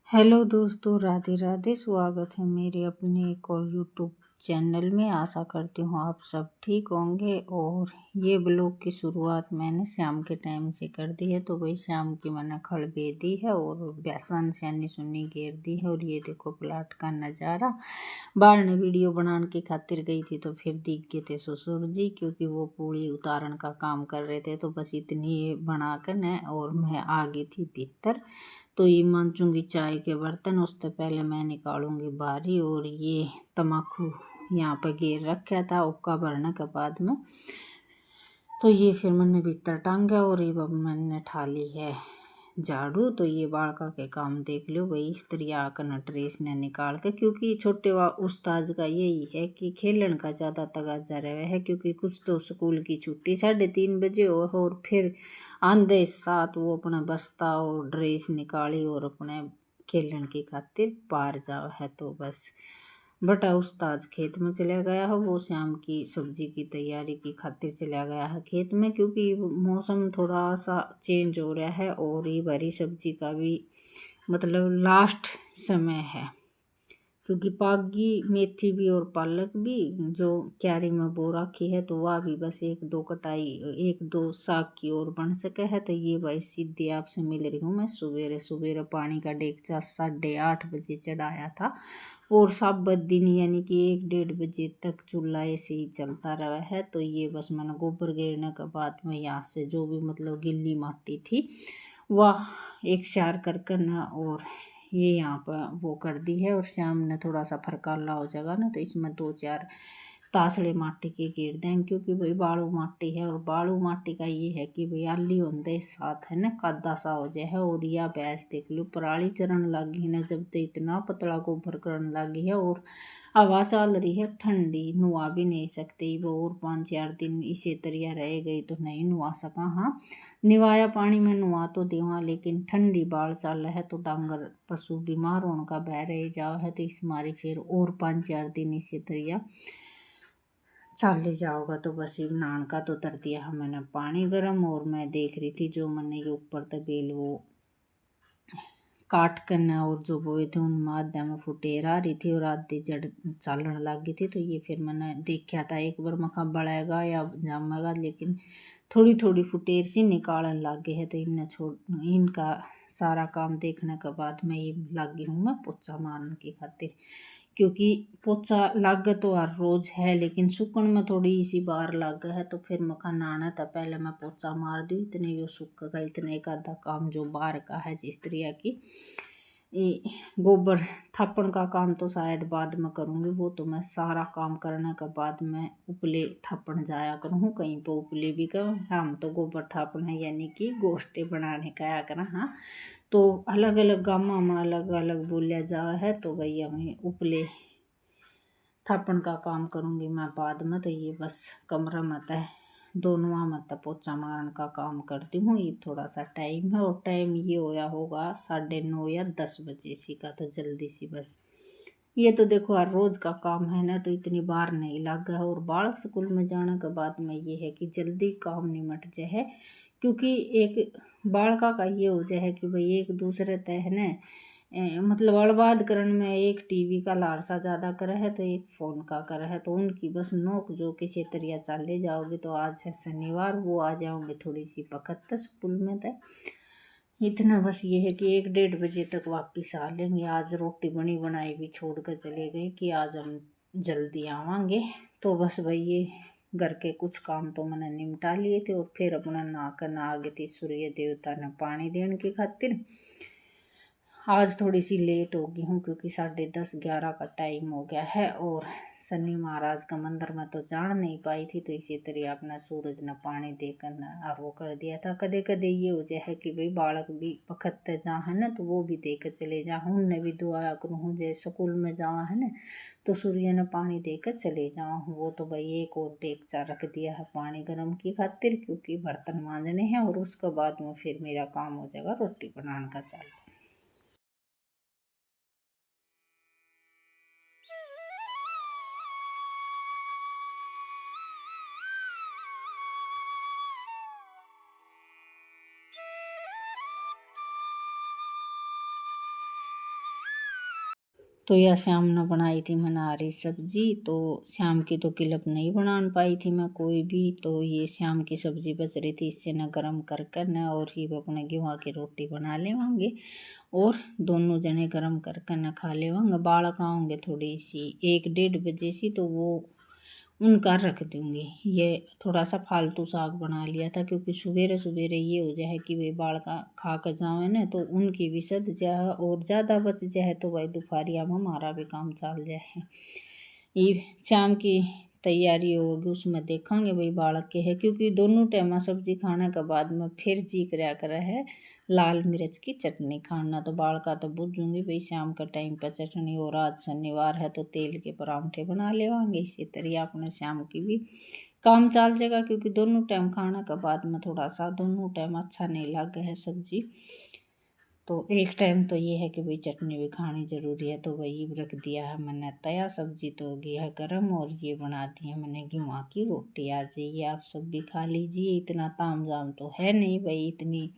Hello दोस्तों, राधे राधे। स्वागत है मेरे अपने एक और यूट्यूब चैनल में। आशा करती हूँ आप सब ठीक होंगे। और ये ब्लॉग की शुरुआत मैंने शाम के टाइम से कर दी है। तो वही शाम की मैंने खड़ बे दी है और बेसन सैनी सुन्नी घेर दी है। और ये देखो प्लाट का नज़ारा। बाहर ने वीडियो बनाने की खातिर गई थी तो फिर दिख गए थे ससुर जी, क्योंकि वो पूरी उतारण का काम कर रहे थे। तो बस इतनी बना कर न और मैं आ गई थी भीतर। तो ये मांजूंगी चाय के बर्तन, उससे पहले मैं निकालूंगी बारी। और ये तम्बाकू यहाँ पे घेर रखा था उक्का भरने के बाद में, तो ये फिर मैंने भीतर टांगा। और ये अब मैंने ठा ली है झाड़ू। तो ये बाड़का के काम देख लो भाई, स्त्री आकर न ड्रेस ने निकाल के, क्योंकि छोटे उस्ताद का यही है कि खेलन का ज़्यादा तगाजा रहे है। क्योंकि कुछ तो स्कूल की छुट्टी 3:30 हो और फिर आंधे साथ वो अपना बस्ता और ड्रेस निकाली और अपने खेलन की खातिर पार जाओ है। तो बस बटा उस्ताद खेत में चला गया है, वो शाम की सब्जी की तैयारी की खातिर चला गया है खेत में। क्योंकि मौसम थोड़ा सा चेंज हो रहा है और ये हरी सब्जी का भी मतलब लास्ट समय है। क्योंकि पागी मेथी भी और पालक भी जो क्यारी में बो रखी है, तो वह भी बस एक दो कटाई एक दो साग की ओर बन सके है। तो ये भाई सीधे आपसे मिल रही हूँ मैं। सवेरे सवेरे पानी का डेगचा 8:30 चढ़ाया था और सब दिन यानी कि 1-1:30 तक चूल्हा ऐसे ही चलता रहा है। तो ये बस मैंने गोबर गिरने के बाद में यहाँ से जो भी मतलब गिल्ली माटी थी वह एक सार कर ना और ये यहाँ पर वो कर दी है। और शाम ने थोड़ा सा फरकाला हो जाएगा ना, तो इसमें 2-4 तासड़े माटी के गिर दें। क्योंकि भाई बालू माटी है और बालू माटी का ये है कि भाई आली होंदे साथ है ना कादा सा हो जाए है। और यह भैंस देख लो पराली चरण लगी ना, जब तो इतना पतला गोबर करने लगी है। और हवा चल रही है ठंडी, नुआ भी नहीं सकती वो। और 5-4 दिन इसे तरिया रह गई तो नहीं नुआ सका। हाँ, निवाया पानी में नुआ तो देवा, लेकिन ठंडी बाढ़ चल है तो डांगर पशु बीमार होने का बह रह जाओ है। तो इस मारी फिर और 5-4 दिन इसे तरिया चल जाओगा। तो बस ये नान का तो तर दिया है मैंने पानी गर्म। और मैं देख रही थी जो मैंने ये ऊपर तबेल वो काट करना और जो बोए थे उन आधे में फुटेर आ रही थी और आधी जड़ चालन लग गई थी। तो ये फिर मैंने देखा था एक बार मखा बढ़ेगा या जमेगा, लेकिन थोड़ी थोड़ी फुटेर सी निकालने लग गए है। तो इन्हें छोड़ इनका सारा काम देखने के बाद मैं ये लगी हूँ मैं पोछा मारने की खातिर। क्योंकि पोछा लग तो हर रोज है, लेकिन सुकन में थोड़ी सी बार लग है। तो फिर मखा नहाना था पहले मैं पोछा मार दूँ, इतने यो सूख का इतने का आधा काम जो बाहर का है जिस तरह की गोबर थापण का काम तो शायद बाद में करूँगी। वो तो मैं सारा काम करने के बाद में उपले थापण जाया करूँ कहीं पर उपले भी कर। हम तो गोबर थापण है यानी कि गोष्ठे बनाने का आया करा। हाँ, तो अलग अलग गाँव में अलग अलग बोलिया जा है। तो भाई हमें उपले थापण का काम करूँगी मैं बाद में। तो ये बस कमरा में तय दोनों में तो पोछा मारने का काम करती हूँ। ये थोड़ा सा टाइम है और टाइम ये होया होगा 9:30 या 10 बजे सी का, तो जल्दी सी बस ये तो देखो हर रोज़ का काम है ना, तो इतनी बार नहीं लगा है। और बालक स्कूल में जाने के बाद में ये है कि जल्दी काम निमट जाए है। क्योंकि एक बालका का ये हो जाए है कि भाई एक दूसरे तय है ना मतलब बर्बाद करने में एक टीवी का लालसा ज़्यादा करे है तो एक फ़ोन का करे है। तो उनकी बस नोक जो किसी तरिया चले जाओगे। तो आज है शनिवार, वो आ जाओगे थोड़ी सी पकड़ स्कूल में तय इतना बस ये है कि 1-1:30 तक वापस आ लेंगे। आज रोटी बनी बनाई भी छोड़ कर चले गए कि आज हम जल्दी आवांगे। तो बस भाई ये घर के कुछ काम तो मैंने निपटा लिए थे और फिर अपना नहा गई थी सूर्य देवता ने पानी देने की खातिर। आज थोड़ी सी लेट हो गई हूँ क्योंकि 10:30-11 का टाइम हो गया है। और शनि महाराज का मंदिर में तो जान नहीं पाई थी, तो इसी तरह अपना सूरज ने पानी देकर न वो कर दिया था। कदे कदे ये हो जाए है कि भाई बालक भी पखते जा है ना, तो वो भी देकर चले जा। उनने भी दुआया करूँ हूँ जैसे स्कूल में जावा है ना, तो सूर्य ने पानी देकर चले जाऊँ। वो तो भाई एक और डेगचा रख दिया है पानी गर्म की खातिर, क्योंकि बर्तन मांजने हैं और उसके बाद में फिर मेरा काम हो जाएगा रोटी बनाने का चालू। तो यह श्याम ने बनाई थी मैंने हरी सब्जी। तो श्याम की तो किलप नहीं बना पाई थी मैं कोई भी। तो ये श्याम की सब्जी बच रही थी, इससे न गरम कर कर न और ही अपने गेहूँ की रोटी बना लेवांगे और दोनों जने गरम कर कर न खा लेवांगे। बालक आऊँगे थोड़ी सी 1-1:30 बजे सी, तो वो उनका रख दूँगी। ये थोड़ा सा फालतू साग बना लिया था क्योंकि सवेरे सवेरे ये हो जाए कि वे बालका खा कर जावे न तो उनकी भी सद जाए और ज़्यादा बच जाए तो भाई दोपहरिया में हमारा भी काम चल जाए। ये शाम की तैयारी होगी उसमें देखेंगे भाई बालक के है, क्योंकि दोनों टाइम सब्जी खाने के बाद में फिर जी कराया करे है लाल मिर्च की चटनी खाना। तो बालका तो बुझूंगी भाई शाम का टाइम पर चटनी, और आज शनिवार है तो तेल के परांठे बना लेवांगे। इसी तरह अपने शाम की भी काम चल जाएगा, क्योंकि दोनों टाइम खाने के बाद में थोड़ा सा दोनों टाइम अच्छा नहीं लगे है सब्जी। तो एक टाइम तो ये है कि भाई चटनी भी खानी ज़रूरी है। तो वही रख दिया है मैंने तया, सब्जी तो हो गई है गरम और ये बना दी है मैंने गेहूँ की रोटी। आ जाइए आप सब भी खा लीजिए। इतना ताम झाम तो है नहीं भाई, इतनी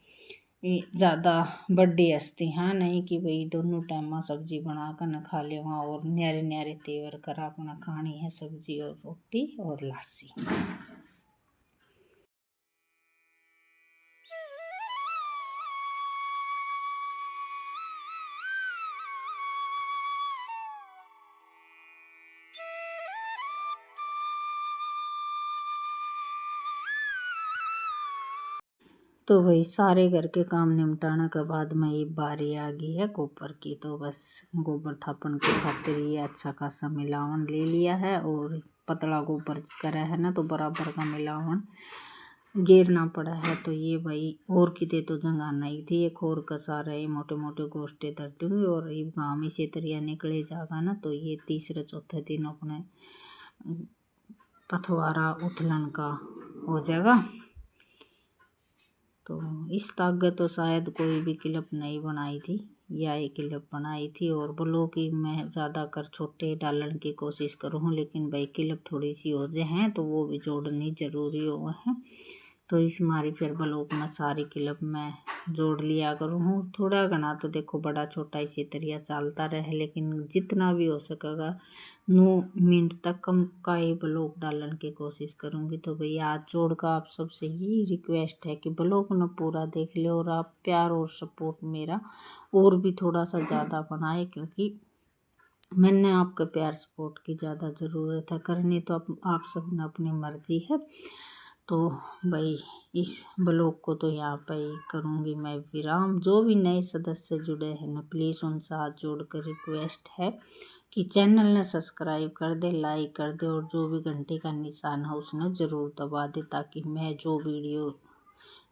ज़्यादा बर्थडे हस्ती हाँ नहीं कि भाई दोनों टाइम सब्जी बना कर न खा ले वहाँ और न्यारे न्यारे तेवर कर अपना खानी है सब्जी और रोटी और लस्सी। तो भाई सारे घर के काम निपटाने के बाद में ये बारी आ गई है गोबर की। तो बस गोबर थापन के खातिर ये अच्छा खासा मिलावन ले लिया है और पतला गोबर करा है ना तो बराबर का मिलावन घेरना पड़ा है। तो ये भाई और किते तो जगह नहीं थी, एक और कसा रहे मोटे मोटे गोश्ते धर दूँगी और ये गाँव में से तरिया निकले जाएगा ना तो ये तीसरे चौथे दिन अपने पथवारा उथलन का हो जाएगा। तो इस ताकत तो शायद कोई भी क्लिप नहीं बनाई थी, या एक क्लिप बनाई थी और ब्लॉग की मैं ज़्यादा कर छोटे डालने की कोशिश करूँ, लेकिन भाई क्लिप थोड़ी सी हो जाए हैं तो वो भी जोड़नी ज़रूरी हो है। तो इस मारी फिर ब्लॉग में सारी क्लिप मैं जोड़ लिया करूँ। थोड़ा घना तो देखो बड़ा छोटा इसी तरह चलता रहे, लेकिन जितना भी हो सकेगा 9 मिनट तक कम का ही ब्लॉग डालने की कोशिश करूँगी। तो भैया आज जोड़ का आप सबसे यही रिक्वेस्ट है कि ब्लॉग न पूरा देख ले और आप प्यार और सपोर्ट मेरा और भी थोड़ा सा ज़्यादा बनाए, क्योंकि मैंने आपका प्यार सपोर्ट की ज़्यादा ज़रूरत है। करनी तो आप सब ने अपनी मर्जी है। तो भाई इस ब्लॉग को तो यहाँ पर ही करूँगी मैं विराम। जो भी नए सदस्य जुड़े हैं ना प्लीज़ उनसे हाथ जोड़कर रिक्वेस्ट है कि चैनल ने सब्सक्राइब कर दे, लाइक कर दे और जो भी घंटे का निशान है उसने ज़रूर दबा दे, ताकि मैं जो वीडियो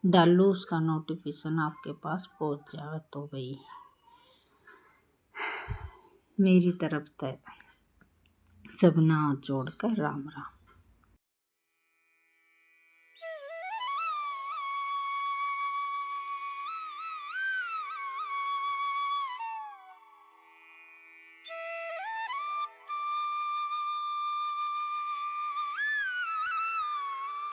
डालूँ उसका नोटिफिकेशन आपके पास पहुँच जाए। तो भाई मेरी तरफ से सबना हाथ जोड़कर राम राम।